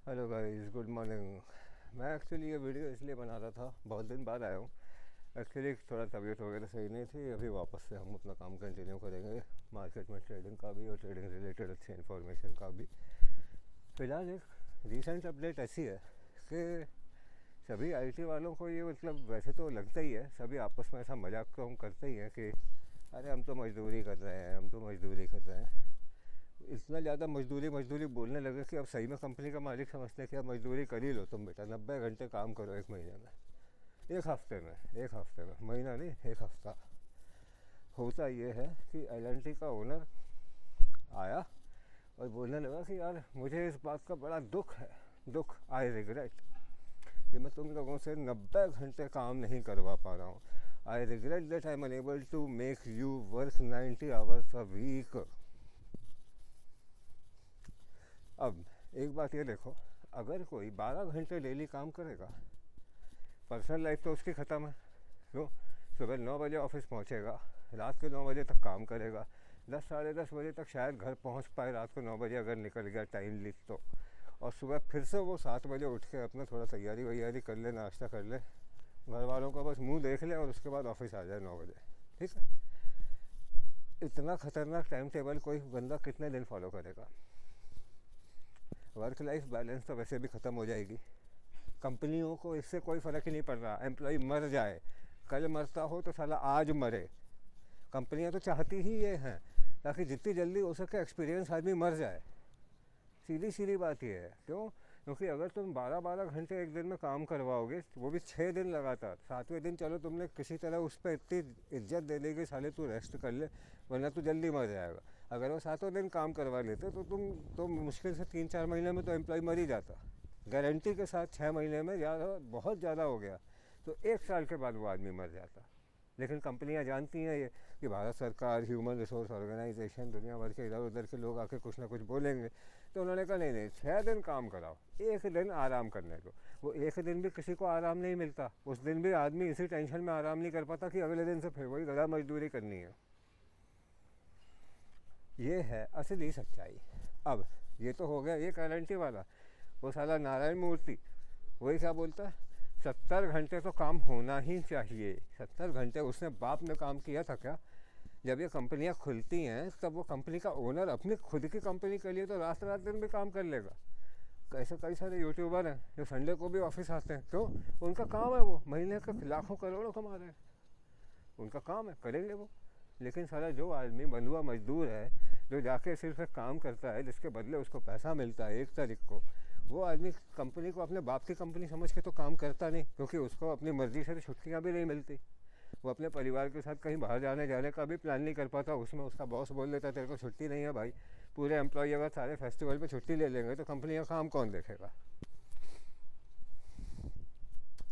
Hello guys, good morning. मैं actually ये video इसलिए बना रहा था, बहुत दिन बाद आया हूँ। एक्चुअली थोड़ा तबीयत वगैरह सही नहीं थी। अभी वापस से हम अपना काम कंटिन्यू करेंगे, मार्केट में ट्रेडिंग का भी और ट्रेडिंग रिलेटेड अच्छी इन्फॉर्मेशन का भी। फ़िलहाल एक रीसेंट अपडेट ऐसी है कि सभी आईटी वालों को ये, मतलब वैसे तो लगता ही है, सभी आपस में ऐसा मजाक तो हम करते ही हैं कि अरे हम तो मजदूरी कर रहे हैं, हम तो मजदूरी कर रहे हैं। इतना ज़्यादा मजदूरी मजदूरी बोलने लगे कि अब सही में कंपनी का मालिक समझते हैं कि अब मजदूरी कर ही लो तुम बेटा, 90 घंटे काम करो एक महीने में, एक हफ्ते में, महीना नहीं, एक हफ्ता। होता ये है कि एल का ओनर आया और बोलने लगा कि यार मुझे इस बात का बड़ा दुख है, दुख, आई रिग्रेट कि मैं तुम लोगों से 90 घंटे काम नहीं करवा पा रहा हूँ। I regret that I am unable to make you work 90 hours a week. अब एक बात ये देखो, अगर कोई 12 घंटे डेली काम करेगा, पर्सनल लाइफ तो उसकी ख़त्म है। क्यों? सुबह 9 बजे ऑफिस पहुंचेगा, रात के 9 बजे तक काम करेगा, 10 साढ़े 10 बजे तक शायद घर पहुंच पाए, रात को 9 बजे अगर निकल गया टाइम लिख तो। और सुबह फिर से वो 7 बजे उठ के अपना थोड़ा तैयारी वैयारी कर ले, नाश्ता कर ले, घर वालों का बस मुंह देख ले और उसके बाद ऑफिस आ जाए 9 बजे। ठीक है? इतना ख़तरनाक टाइम टेबल कोई बंदा कितने दिन फॉलो करेगा? वर्क लाइफ बैलेंस तो वैसे भी ख़त्म हो जाएगी। कंपनियों को इससे कोई फ़र्क ही नहीं पड़ रहा, एम्प्लॉय मर जाए, कल मरता हो तो साला आज मरे। कंपनियां तो चाहती ही ये हैं ताकि जितनी जल्दी हो सके एक्सपीरियंस आदमी मर जाए। सीधी सीधी बात ये है। क्यों? क्योंकि अगर तुम 12 12 घंटे एक दिन में काम करवाओगे, वो भी 6 दिन लगातार, 7वें दिन चलो तुमने किसी तरह उस पर इतनी इज्जत दे दी कि साले तू रेस्ट कर ले वरना तू जल्दी मर जाएगा। अगर वो 7वें दिन काम करवा लेते तो मुश्किल से 3 4 महीने में तो एम्प्लॉय मर ही जाता। गारंटी के साथ 6 महीने में, ज़्यादा बहुत ज़्यादा हो गया तो 1 साल के बाद वो आदमी मर जाता। लेकिन कंपनियां जानती हैं ये कि भारत सरकार, ह्यूमन रिसोर्स ऑर्गेनाइजेशन, दुनिया भर के इधर उधर के लोग आके कुछ ना कुछ बोलेंगे, तो उन्होंने कहा नहीं नहीं, 6 दिन काम कराओ, एक दिन आराम करने दो। वो एक दिन भी किसी को आराम नहीं मिलता, उस दिन भी आदमी इसी टेंशन में आराम नहीं कर पाता कि अगले दिन से फिर वही गधा मजदूरी करनी है। ये है असली सच्चाई। अब ये तो हो गया ये गारंटी वाला। वो साला नारायण मूर्ति वही क्या बोलता है, 70 घंटे तो काम होना ही चाहिए। 70 घंटे उसने बाप में काम किया था क्या? जब ये कंपनियां खुलती हैं तब वो कंपनी का ओनर अपनी खुद की कंपनी के लिए तो रात रात दिन भी काम कर लेगा। ऐसे कई सारे यूट्यूबर हैं जो संडे को भी ऑफिस आते हैं। क्यों? उनका काम है, वो महीने का लाखों करोड़ों कमा रहे हैं, उनका काम है, करेंगे वो। लेकिन सारा जो आदमी बंधुआ मजदूर है, जो जाके सिर्फ एक काम करता है जिसके बदले उसको पैसा मिलता है 1 तारीख को, वो आदमी कंपनी को अपने बाप की कंपनी समझ के तो काम करता नहीं, क्योंकि उसको अपनी मर्ज़ी से तो छुट्टियाँ भी नहीं मिलती। वो अपने परिवार के साथ कहीं बाहर जाने का भी प्लान नहीं कर पाता। उसमें उसका बॉस बोल देता है तेरे को छुट्टी नहीं है भाई। पूरे एम्प्लॉय अगर सारे फेस्टिवल पे छुट्टी ले लेंगे तो कंपनी का काम कौन देखेगा?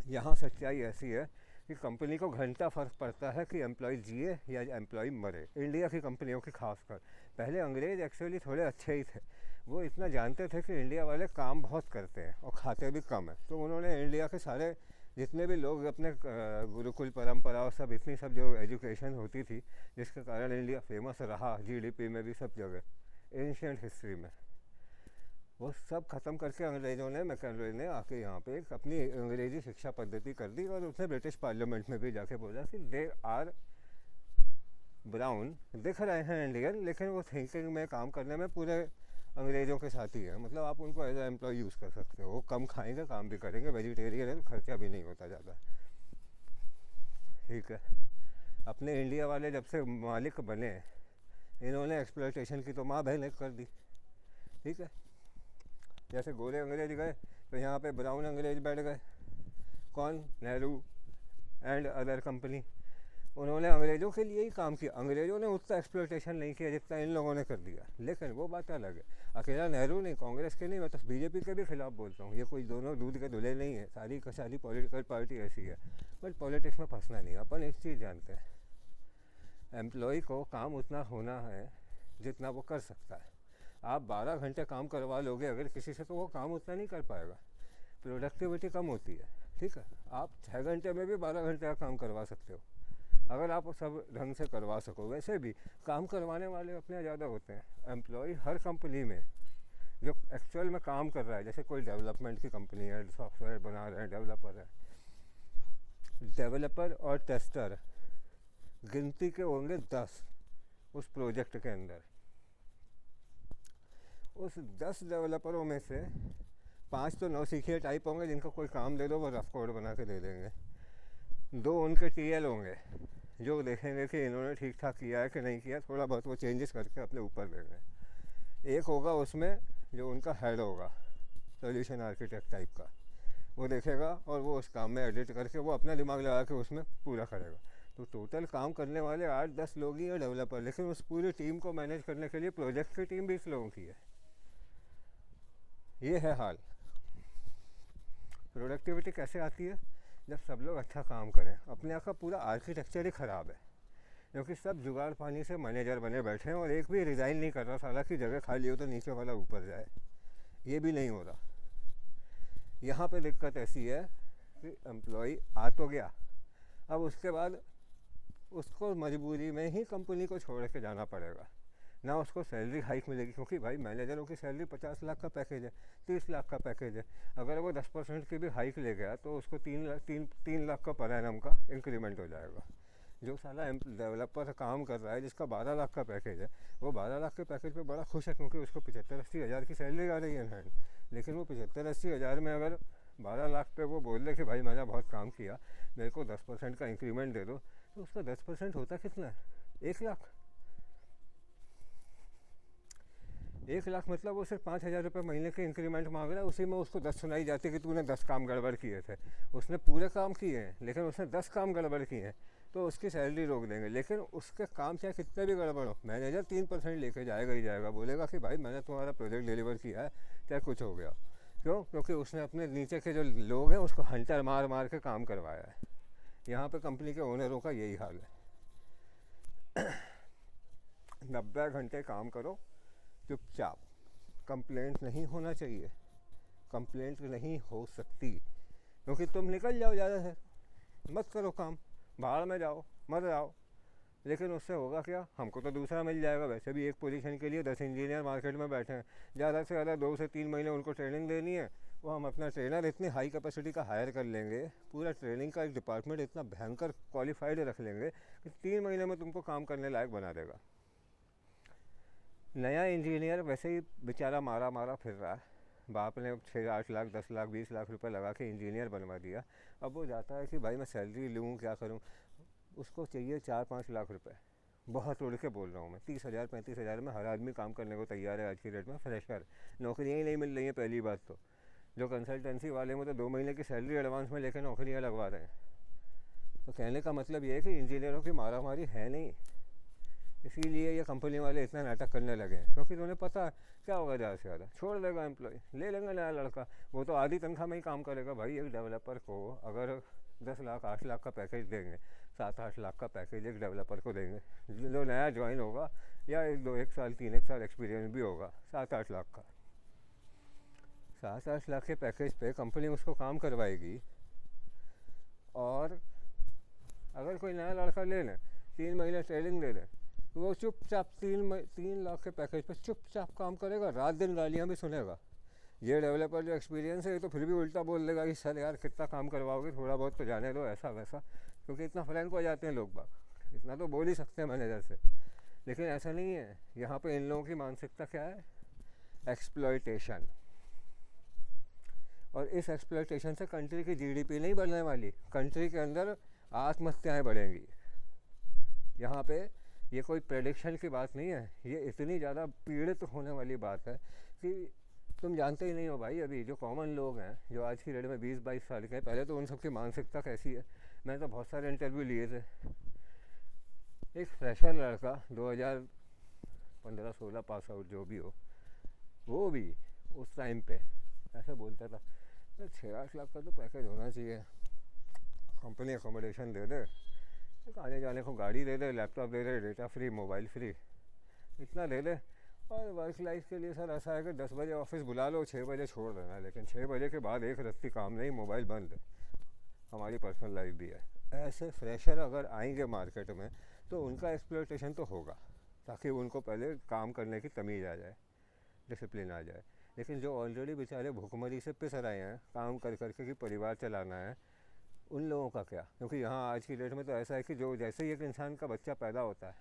यहाँ सच्चाई ऐसी है कि कंपनी को घंटा फ़र्क पड़ता है कि एम्प्लॉय जिए या एम्प्लॉय मरे। इंडिया की कंपनियों की खासकर। पहले अंग्रेज़ एक्चुअली थोड़े अच्छे ही थे, वो इतना जानते थे कि इंडिया वाले काम बहुत करते हैं और खाते भी कम है, तो उन्होंने इंडिया के सारे जितने भी लोग अपने गुरुकुल परंपरा और सब, इतनी सब जो एजुकेशन होती थी जिसके कारण इंडिया फेमस रहा जीडीपी में भी, सब जगह एंशियंट हिस्ट्री में, वो सब ख़त्म करके अंग्रेज़ों ने, मैकेंले ने आके यहाँ पे एक अपनी अंग्रेज़ी शिक्षा पद्धति कर दी। और उसने ब्रिटिश पार्लियामेंट में भी जाके बोला कि दे आर ब्राउन, दिख रहे हैं इंडियन, लेकिन वो थिंकिंग में, काम करने में पूरे अंग्रेज़ों के साथ ही है। मतलब आप उनको एज ए एम्प्लॉय यूज़ कर सकते हो, वो कम खाएंगे, काम भी करेंगे, वेजिटेरियन है, खर्चा भी नहीं होता ज़्यादा। ठीक है? अपने इंडिया वाले जब से मालिक बने, इन्होंने एक्सप्लॉयटेशन की तो माँ बहन एक कर दी। ठीक है? जैसे गोरे अंग्रेज गए तो यहाँ पे ब्राउन अंग्रेज बैठ गए। कौन? Nehru and other company. उन्होंने अंग्रेज़ों के लिए ही काम किया, अंग्रेज़ों ने उतना एक्सप्लॉयटेशन नहीं किया जितना इन लोगों ने कर दिया। लेकिन वो बात अलग है, अकेला नेहरू नहीं, कांग्रेस के नहीं, मैं तो बीजेपी के भी खिलाफ बोलता हूँ। ये कोई दोनों दूध के धुले नहीं है, सारी का सारी पॉलिटिकल पार्टी ऐसी है। बट पॉलिटिक्स में फंसना नहीं। अपन एक चीज़ जानते हैं, एम्प्लॉय को काम उतना होना है जितना वो कर सकता है। आप 12 घंटे काम करवा लोगे अगर किसी से, तो वो काम उतना नहीं कर पाएगा, प्रोडक्टिविटी कम होती है। ठीक है? आप 6 घंटे में भी 12 घंटे का काम करवा सकते हो अगर आप सब ढंग से करवा सको। वैसे भी काम करवाने वाले अपने ज़्यादा होते हैं। एम्प्लॉय हर कंपनी में जो एक्चुअल में काम कर रहा है, जैसे कोई डेवलपमेंट की कंपनी है, सॉफ्टवेयर बना रहे हैं, डेवलपर और टेस्टर गिनती के होंगे 10 उस प्रोजेक्ट के अंदर। उस 10 डेवलपरों में से 5 तो नौसिखिए टाइप होंगे, जिनको कोई काम दे दो वो रफ कोड बना के दे देंगे। 2 उनके टीएल होंगे जो देखेंगे कि इन्होंने ठीक ठाक किया है कि नहीं किया, थोड़ा बहुत वो चेंजेस करके अपने ऊपर देंगे। एक होगा उसमें जो उनका हेड होगा, सोल्यूशन आर्किटेक्ट टाइप का, वो देखेगा और वो उस काम में एडिट करके वो अपना दिमाग लगा के उसमें पूरा करेगा। तो टोटल काम करने वाले 8-10 लोग ही हैं डेवलपर, लेकिन उस पूरी टीम को मैनेज करने के लिए प्रोजेक्ट की टीम 20 लोगों की है। ये है हाल। प्रोडक्टिविटी कैसे आती है? जब सब लोग अच्छा काम करें। अपने यहाँ का पूरा आर्किटेक्चर ही ख़राब है, क्योंकि सब जुगाड़ पानी से मैनेजर बने बैठे हैं और एक भी रिज़ाइन नहीं कर रहा, साला की जगह खाली हो तो नीचे वाला ऊपर जाए, ये भी नहीं हो रहा। यहाँ पे दिक्कत ऐसी है कि एम्प्लॉई आ तो गया, अब उसके बाद उसको मजबूरी में ही कंपनी को छोड़ के जाना पड़ेगा, ना उसको सैलरी हाइक मिलेगी, क्योंकि भाई मैनेजरों की सैलरी 50 लाख का पैकेज है, 30 लाख का पैकेज है। अगर वो 10% की भी हाइक ले गया तो उसको 3 लाख का पर एनम का इंक्रीमेंट हो जाएगा। जो साला डेवलपर काम कर रहा है जिसका 12 लाख का पैकेज है, वो 12 लाख के पैकेज पे बड़ा खुश है, क्योंकि उसको 75-80 हज़ार की सैलरी आ रही है। लेकिन वो 75-80 हज़ार में अगर 12 लाख पे वो बोल रहे कि भाई मैंने बहुत काम किया, मेरे को 10% का इंक्रीमेंट दे दो, तो उसका 10% होता कितना है? 1 लाख। 1 लाख मतलब वो सिर्फ 5,000 रुपये महीने के इंक्रीमेंट मांग रहा है। उसी में उसको 10 सुनाई जाती है कि तूने 10 काम गड़बड़ किए थे। उसने पूरे काम किए हैं, लेकिन उसने 10 काम गड़बड़ किए हैं, तो उसकी सैलरी रोक देंगे। लेकिन उसके काम चाहे कितने भी गड़बड़ हो, मैनेजर 3% लेके जाएगा ही जाएगा, बोलेगा कि भाई मैंने तुम्हारा प्रोजेक्ट डिलीवर किया है, चाहे कुछ हो गया। क्यों? क्योंकि उसने अपने नीचे के जो लोग हैं उसको हंटर मार मार के काम करवाया है। यहाँ पे कंपनी के ओनरों का यही हाल है। 90 घंटे काम करो चुपचाप, कंप्लेंट नहीं होना चाहिए, कंप्लेंट नहीं हो सकती, क्योंकि तुम निकल जाओ ज़्यादा से, मत करो काम, बाहर में जाओ, मत जाओ। लेकिन उससे होगा क्या? हमको तो दूसरा मिल जाएगा। वैसे भी एक पोजीशन के लिए 10 इंजीनियर मार्केट में बैठे हैं, ज़्यादा से ज़्यादा 2 से 3 महीने उनको ट्रेनिंग देनी है। वो हम अपना ट्रेनर इतनी हाई कैपेसिटी का हायर कर लेंगे, पूरा ट्रेनिंग का एक डिपार्टमेंट इतना भयंकर क्वालिफाइड रख लेंगे कि 3 महीने में तुमको काम करने लायक बना देगा। नया इंजीनियर वैसे ही बेचारा मारा मारा फिर रहा है, बाप ने 6-8 लाख 10 लाख 20 लाख रुपए लगा के इंजीनियर बनवा दिया। अब वो जाता है कि भाई मैं सैलरी लूँ, क्या करूँ? उसको चाहिए 4-5 लाख रुपए। बहुत उड़ के बोल रहा हूँ मैं, 30,000 35,000 में हर आदमी काम करने को तैयार है आज की डेट में। फ्रेशर नौकरियाँ ही नहीं मिल रही हैं पहली बात तो। जो कंसल्टेंसी वाले में तो 2 महीने की सैलरी एडवांस में लेकर नौकरियाँ लगवा रहे हैं। तो कहने का मतलब ये है कि इंजीनियरों की मारामारी है नहीं, इसीलिए ये कंपनी वाले इतना नाटक करने लगे हैं, क्योंकि उन्हें पता है क्या होगा, ज़्यादा से ज़्यादा छोड़ देगा एम्प्लॉय, ले लेंगे नया लड़का, वो तो आधी तनख्वाह में ही काम करेगा। भाई एक डेवलपर को अगर 10 लाख 8 लाख का पैकेज देंगे, 7-8 लाख का पैकेज एक डेवलपर को देंगे, जो नया ज्वाइन होगा या 1 साल 3 साल एक्सपीरियंस भी होगा, 7-8 लाख का, 7-8 लाख के पैकेज पे कंपनी उसको काम करवाएगी। और अगर कोई नया लड़का ले लें, 3 महीने ट्रेनिंग दे दें, वो चुपचाप 3 लाख के पैकेज पे चुपचाप काम करेगा, रात दिन गालियाँ भी सुनेगा। ये डेवलपर जो एक्सपीरियंस है, ये तो फिर भी उल्टा बोल देगा कि सर यार कितना काम करवाओगे, थोड़ा बहुत तो जाने दो, ऐसा वैसा, क्योंकि इतना फ्रैंक हो जाते हैं लोग बाग, इतना तो बोल ही सकते हैं मैनेजर से। लेकिन ऐसा नहीं है। यहाँ पे इन लोगों की मानसिकता क्या है? एक्सप्लॉयटेशन। और इस एक्सप्लॉयटेशन से कंट्री की जीडीपी नहीं बढ़ने वाली, कंट्री के अंदर आत्महत्याएँ बढ़ेंगी। यहाँ पे ये कोई प्रेडिक्शन की बात नहीं है, ये इतनी ज़्यादा पीड़ित होने वाली बात है कि तुम जानते ही नहीं हो भाई। अभी जो कॉमन लोग हैं, जो आज की डेट में 20-22 साल के हैं, पहले तो उन सबकी मानसिकता कैसी है। मैंने तो बहुत सारे इंटरव्यू लिए थे। एक फ्रेशर लड़का 2015-16 पास आउट जो भी हो, वो भी उस टाइम पे ऐसे बोलता था 6-8 लाख का तो पैकेज होना चाहिए, कंपनी अकोमोडेशन दे दे, आने जाने को गाड़ी दे दे, लैपटॉप दे दे, डेटा फ्री, मोबाइल फ्री, इतना दे दे। और वर्क लाइफ के लिए सर ऐसा है कि 10 बजे ऑफिस बुला लो, 6 बजे छोड़ देना, लेकिन 6 बजे के बाद एक रत्ती काम नहीं, मोबाइल बंद, हमारी पर्सनल लाइफ भी है। ऐसे फ्रेशर अगर आएंगे मार्केट में तो उनका एक्सप्लॉयटेशन तो होगा, ताकि उनको पहले काम करने की तमीज़ आ जाए, डिसिप्लिन आ जाए। लेकिन जो ऑलरेडी बेचारे भूखमरी से पिस रहे हैं काम कर करके कि परिवार चलाना है, उन लोगों का क्या? क्योंकि यहाँ आज की डेट में तो ऐसा है कि जो जैसे ही एक इंसान का बच्चा पैदा होता है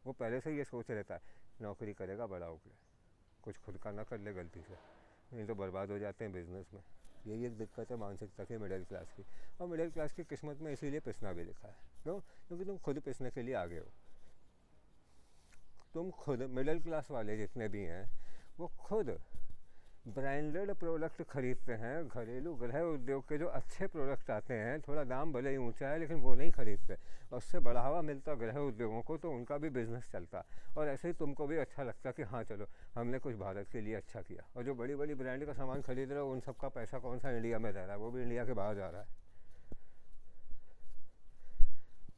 वो पहले से ये सोच रहता है नौकरी करेगा बड़ा होकर, कुछ खुद का ना कर ले गलती से, नहीं तो बर्बाद हो जाते हैं बिज़नेस में। यही एक दिक्कत है मानसिकता की मिडिल क्लास की, और मिडिल क्लास की किस्मत में इसीलिए पिसना भी लिखा है। क्यों? क्योंकि तुम खुद पिसने के लिए आगे हो। तुम खुद मिडिल क्लास वाले जितने भी हैं वो खुद ब्रांडेड प्रोडक्ट खरीदते हैं। घरेलू गृह उद्योग के जो अच्छे प्रोडक्ट आते हैं, थोड़ा दाम भले ही ऊंचा है लेकिन वो नहीं खरीदते, और उससे बढ़ावा मिलता गृह उद्योगों को तो उनका भी बिजनेस चलता। और ऐसे ही तुमको भी अच्छा लगता कि हाँ चलो हमने कुछ भारत के लिए अच्छा किया। और जो बड़ी बड़ी ब्रांड का सामान खरीद रहे हो उन सब का पैसा कौन सा इंडिया में रह रहा है? वो भी इंडिया के बाहर जा रहा है।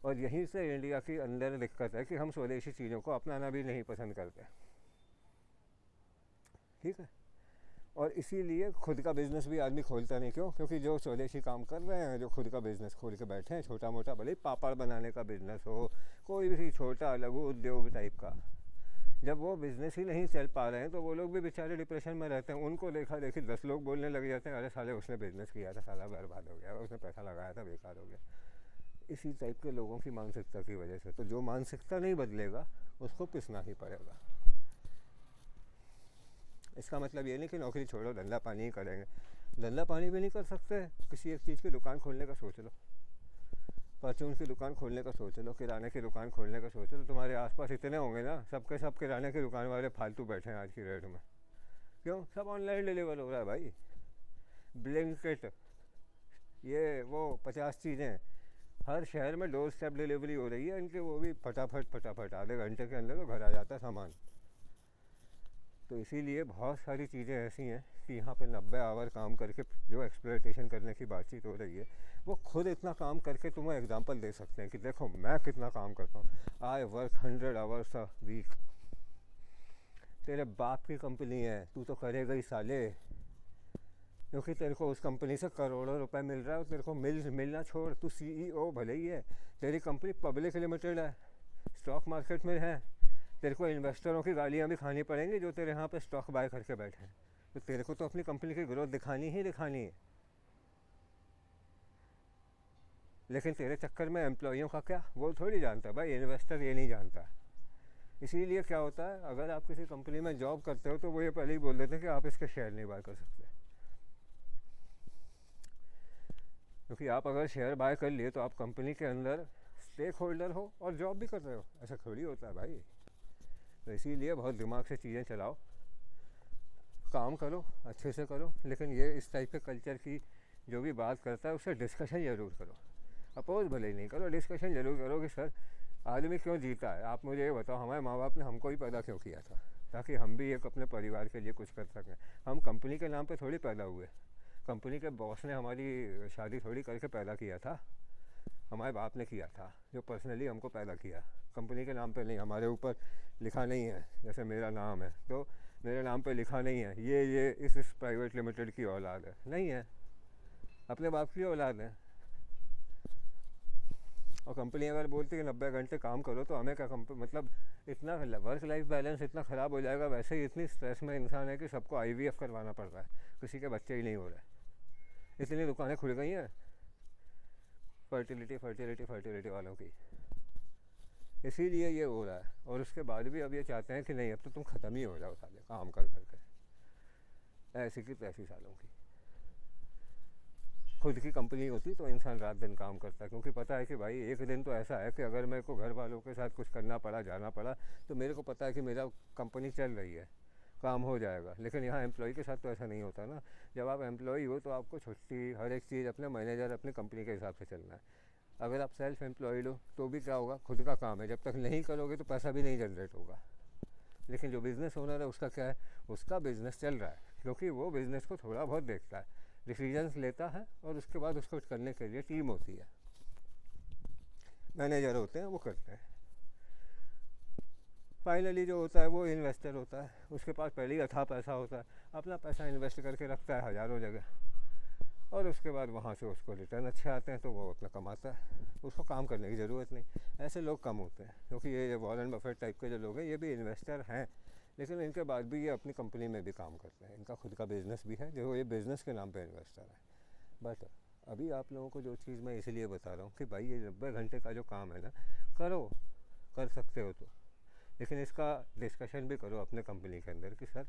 और यहीं से इंडिया की अंदर दिक्कत है कि हम स्वदेशी चीज़ों को अपनाना भी नहीं पसंद करते। ठीक है, और इसीलिए खुद का बिज़नेस भी आदमी खोलता नहीं। क्यों? क्योंकि जो स्वदेशी काम कर रहे हैं, जो खुद का बिज़नेस खोल के बैठे हैं, छोटा मोटा भले ही पापड़ बनाने का बिज़नेस हो, कोई भी छोटा लघु उद्योग टाइप का, जब वो बिज़नेस ही नहीं चल पा रहे हैं तो वो लोग भी बेचारे डिप्रेशन में रहते हैं। उनको देखा देखी 10 लोग बोलने लग जाते हैं अरे साले उसने बिज़नेस किया था, साला बर्बाद हो गया, उसने पैसा लगाया था बेकार हो गया। इसी टाइप के लोगों की मानसिकता की वजह से। तो जो मानसिकता नहीं बदलेगा उसको पिसना ही पड़ेगा। इसका मतलब ये नहीं कि नौकरी छोड़ो धंधा पानी ही करेंगे। धंधा पानी भी नहीं कर सकते, किसी एक चीज़ की दुकान खोलने का सोच लो, परचून की दुकान खोलने का सोच लो, किराने की दुकान खोलने का सोच लो। तुम्हारे आसपास इतने होंगे ना, सबके सब किराने की दुकान वाले फालतू बैठे हैं आज की रेट में। क्यों? सब ऑनलाइन डिलीवर हो रहा है भाई। ब्लिंकिट, ये वो 50 चीज़ें हर शहर में डोर स्टेप डिलीवरी हो रही है इनके, वो भी फटाफट आधे घंटे के अंदर तो घर आ जाता है सामान। तो इसीलिए बहुत सारी चीज़ें ऐसी हैं कि यहाँ पे 90 आवर काम करके जो एक्सप्लॉयटेशन करने की बातचीत हो रही है, वो खुद इतना काम करके तुम्हें एग्जांपल दे सकते हैं कि देखो मैं कितना काम करता हूँ। I work 100 hours a week. तेरे बाप की कंपनी है, तू तो करेगा ही साले, क्योंकि तेरे को उस कंपनी से करोड़ों रुपए मिल रहा है। और तेरे को मिलना छोड़, तू CEO भले ही है, तेरी कंपनी पब्लिक लिमिटेड है, स्टॉक मार्केट में है, तेरे को इन्वेस्टरों की गालियाँ भी खानी पड़ेंगी जो तेरे यहाँ पे स्टॉक बाय करके बैठे हैं। तो तेरे को तो अपनी कंपनी की ग्रोथ दिखानी ही दिखानी है। लेकिन तेरे चक्कर में एम्प्लॉइयों का क्या, वो थोड़ी जानता भाई, इन्वेस्टर ये नहीं जानता। इसीलिए क्या होता है, अगर आप किसी कंपनी में जॉब करते हो तो वो ये पहले ही बोल देते हैं कि आप इसके शेयर नहीं बाय कर सकते, क्योंकि आप अगर शेयर बाय कर लिए तो आप कंपनी के अंदर स्टेक होल्डर हो और जॉब भी कर रहे हो। ऐसा थोड़ी होता है भाई। तो इसीलिए बहुत दिमाग से चीज़ें चलाओ, काम करो, अच्छे से करो। लेकिन ये इस टाइप के कल्चर की जो भी बात करता है उससे डिस्कशन ज़रूर करो। अपोज भले ही नहीं करो, डिस्कशन ज़रूर करो कि सर आदमी क्यों जीता है। आप मुझे ये बताओ, हमारे माँ बाप ने हमको ही पैदा क्यों किया था? ताकि हम भी एक अपने परिवार के लिए कुछ कर सकें। हम कंपनी के नाम पे थोड़ी पैदा हुए, कंपनी के बॉस ने हमारी शादी थोड़ी करके पैदा किया था, हमारे बाप ने किया था जो पर्सनली हमको पैदा किया। कंपनी के नाम पे नहीं, हमारे ऊपर लिखा नहीं है। जैसे मेरा नाम है तो मेरे नाम पे लिखा नहीं है ये इस प्राइवेट लिमिटेड की औलाद है, नहीं है, अपने बाप की औलाद है। और कंपनी अगर बोलती है 90 घंटे काम करो तो हमें क्या मतलब इतना वर्क लाइफ बैलेंस इतना ख़राब हो जाएगा। वैसे ही इतनी स्ट्रेस में इंसान है कि सबको IVF करवाना पड़ रहा है, किसी के बच्चे ही नहीं हो रहे। इतनी दुकानें खुल गई हैं फर्टिलिटी वालों की, इसीलिए ये हो रहा है। और उसके बाद भी अब ये चाहते हैं कि नहीं अब तो तुम ख़त्म ही हो जाओ साले काम कर करके, ऐसी की तैसी सालों की। खुद की कंपनी होती तो इंसान रात दिन काम करता है, क्योंकि पता है कि भाई एक दिन तो ऐसा है कि अगर मेरे को घर वालों के साथ कुछ करना पड़ा, जाना पड़ा, तो मेरे को पता है कि मेरा कंपनी चल रही है, काम हो जाएगा। लेकिन यहाँ एम्प्लॉय के साथ तो ऐसा नहीं होता ना। जब आप एम्प्लॉय हो तो आपको छुट्टी हर एक चीज़ अपने मैनेजर अपनी कंपनी के हिसाब से चलना है। अगर आप सेल्फ एम्प्लॉयड हो तो भी क्या होगा, खुद का काम है, जब तक नहीं करोगे तो पैसा भी नहीं जनरेट होगा। लेकिन जो बिज़नेस ओनर है उसका क्या है, उसका बिज़नेस चल रहा है, क्योंकि वो बिज़नेस को थोड़ा बहुत देखता है, डिसीजंस लेता है और उसके बाद उसको करने के लिए टीम होती है, मैनेजर होते हैं, वो करते हैं। फाइनली जो होता है वो इन्वेस्टर होता है, उसके पास पहले ही अथाह पैसा होता है, अपना पैसा इन्वेस्ट करके रखता है हज़ारों जगह, और उसके बाद वहाँ से उसको रिटर्न अच्छे आते हैं तो वो अपना कमाता है, उसको काम करने की ज़रूरत नहीं। ऐसे लोग कम होते हैं, क्योंकि ये वॉरेन बफेट टाइप के जो लोग हैं ये भी इन्वेस्टर हैं, लेकिन इनके बाद भी ये अपनी कंपनी में भी काम करते हैं, इनका खुद का बिज़नेस भी है जो ये बिज़नेस के नाम पे इन्वेस्टर है। बट अभी आप लोगों को जो चीज़ मैं इसलिए बता रहा हूँ कि भाई ये 90 घंटे का जो काम है ना, करो, कर सकते हो तो, लेकिन इसका डिस्कशन भी करो अपने कंपनी के अंदर कि सर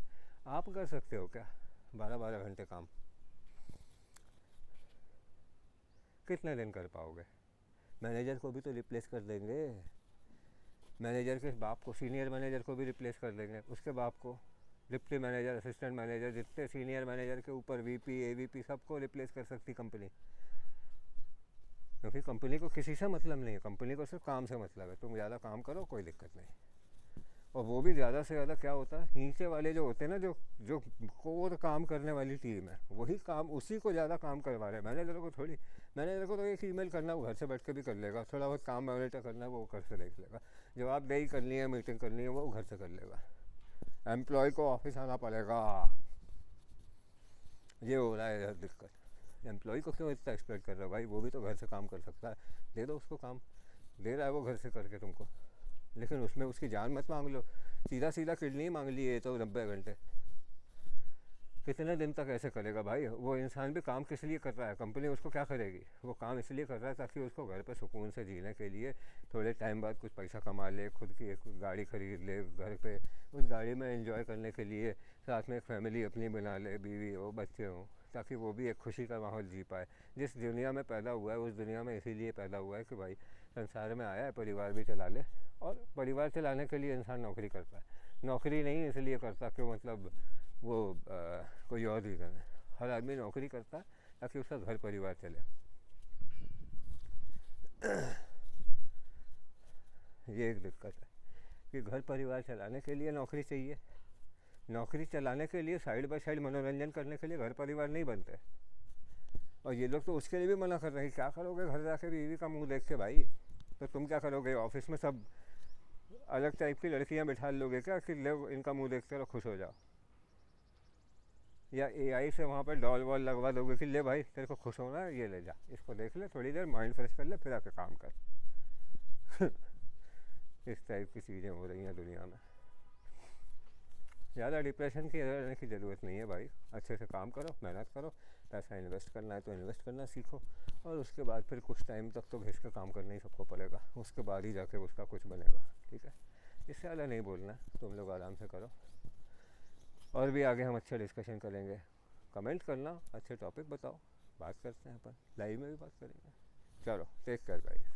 आप कर सकते हो क्या 12-12 घंटे काम, कितने दिन कर पाओगे? मैनेजर को भी तो रिप्लेस कर देंगे, मैनेजर के बाप को, सीनियर मैनेजर को भी रिप्लेस कर देंगे, उसके बाप को, डिप्टी मैनेजर, असिस्टेंट मैनेजर, जितने सीनियर मैनेजर के ऊपर वीपी, एवीपी, सबको रिप्लेस कर सकती कंपनी, क्योंकि कंपनी को किसी से मतलब नहीं है, कंपनी को सिर्फ काम से मतलब है। तुम ज़्यादा काम करो, कोई दिक्कत नहीं। और वो भी ज़्यादा से ज़्यादा क्या होता है, नीचे वाले जो होते हैं ना, जो जो कोर काम करने वाली टीम है, वही काम, उसी को ज़्यादा काम करवा रहे हैं। मैनेजर को थोड़ी, मैनेजर को तो एक ईमेल करना, वो घर से बैठ के भी कर लेगा, थोड़ा बहुत काम मॉनिटर करना है वो घर से देख लेगा, जवाबदेही करनी है, मीटिंग करनी है, वो घर से कर लेगा। एम्प्लॉय को ऑफिस आना पड़ेगा, ये हो रहा है दिक्कत। एम्प्लॉय को क्यों इतना एक्सपेक्ट कर रहे हो भाई, वो भी तो घर से काम कर सकता है, दे दो उसको काम, दे रहा है वो घर से करके तुमको, लेकिन उसमें उसकी जान मत मांग लो, सीधा सीधा किडनी मांग लिए तो 90 घंटे, कितने दिन तक ऐसे करेगा भाई? वो इंसान भी काम किस लिए कर रहा है, कंपनी उसको क्या करेगी? वो काम इसलिए कर रहा है ताकि उसको घर पे सुकून से जीने के लिए थोड़े टाइम बाद कुछ पैसा कमा ले, खुद की एक गाड़ी खरीद ले, घर पे उस गाड़ी में एंजॉय करने के लिए साथ में एक फैमिली अपनी बना ले, बीवी हो, बच्चे हों, ताकि वो भी एक खुशी का माहौल जी पाए। जिस दुनिया में पैदा हुआ है उस दुनिया में इसीलिए पैदा हुआ है कि भाई संसार में आया है, परिवार भी चला ले, और परिवार चलाने के लिए इंसान नौकरी करता है। नौकरी नहीं इसलिए करता कि मतलब वो कोई और रीज़न है। हर आदमी नौकरी करता है ताकि उसका घर परिवार चले। ये एक दिक्कत है कि घर परिवार चलाने के लिए नौकरी चाहिए, नौकरी चलाने के लिए साइड बाय साइड मनोरंजन करने के लिए घर परिवार नहीं बनते। और ये लोग तो उसके लिए भी मना कर रहे हैं, क्या करोगे घर जाके बीवी का मुंह देख के भाई? तो तुम क्या करोगे, ऑफिस में सब अलग टाइप की लड़कियां बिठा लोगे क्या कि लोग इनका मुंह देखते रहो, खुश हो जाओ? या एआई से वहाँ पर डॉल वॉल लगवा दोगे कि ले भाई तेरे को खुश होना है, ये ले जा, इसको देख ले, थोड़ी देर माइंड फ्रेश कर ले, फिर आके काम कर। इस टाइप की चीज़ें हो रही हैं दुनिया में। ज़्यादा डिप्रेशन की रहने की ज़रूरत नहीं है भाई, अच्छे से काम करो, मेहनत करो, पैसा इन्वेस्ट करना है तो इन्वेस्ट करना सीखो, और उसके बाद फिर कुछ टाइम तक तो घिस के काम करना ही सबको पड़ेगा, उसके बाद ही जाके उसका कुछ बनेगा। ठीक है, इससे ज़्यादा नहीं बोलना, तुम लोग आराम से करो, और भी आगे हम अच्छा डिस्कशन करेंगे। कमेंट करना, अच्छे टॉपिक बताओ, बात करते हैं अपन, लाइव में भी बात करेंगे। चलो, टेक केयर गाइस।